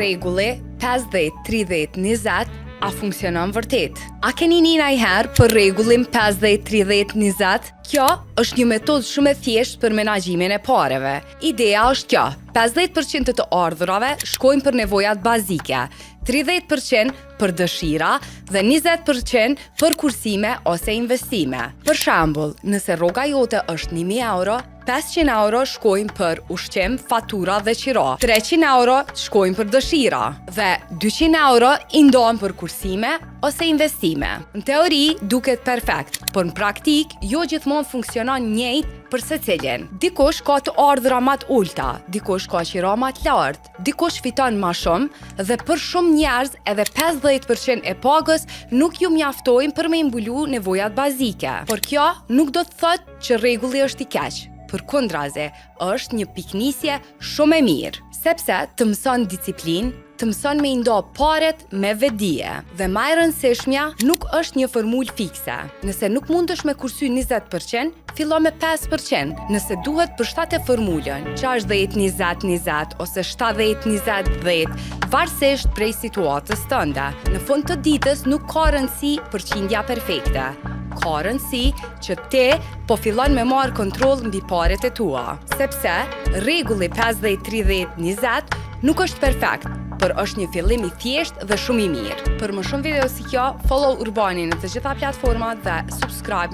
rregulli 50-30-20 a funksionon vërtet? A keni një ndonjëherë për rregullin 50-30-20? Kjo është një metodë shumë e thjeshtë për menaxhimin e pareve. Ideja është kjo: 50% të ardhurave shkojnë për nevojat bazike, 30% për dëshira dhe 20% për kursime ose investime. Për shembull, nëse rroga jote është 1000 euro, 500 euro shkojnë për ushqim, fatura dhe qira, 300 euro shkojnë për dëshira dhe 200 euro i ndohen për kursime ose investime. Në teori duket perfekt, por në praktik jo gjithmonë funksionon njëjtë për secilin. Dikush ka të ardhura më të ulta, dikush ka qira më të lartë, dikush fiton më shumë dhe për shumë njerëz edhe 50% e pagës nuk ju mjaftojnë për me mbulu nevojat bazike. Por kjo nuk do të thotë që rregulli është i keq. Përkundrazi, është një piknisje shumë e mirë, sepse të mëson disiplinë, të mëson me i ndo paret me vedije. Dhe më e rëndësishmja, nuk është një formulë fikse. Nëse nuk mundesh me kursy 20%, fillo me 5%. Nëse duhet përshtate formulën 60-20-20 ose 70-20-10, varësisht prej situatës tënde. Në fund të ditës nuk ka rëndësi përqindja perfekte. Ka rëndësi që ti po fillon me marrë kontroll mbi paret e tua, sepse rregulli 50-30-20 nuk është perfekt, por është një fillim i thjeshtë dhe shumë i mirë. Për më shumë video si kjo, follow Urbanin në të gjitha platformat dhe subscribe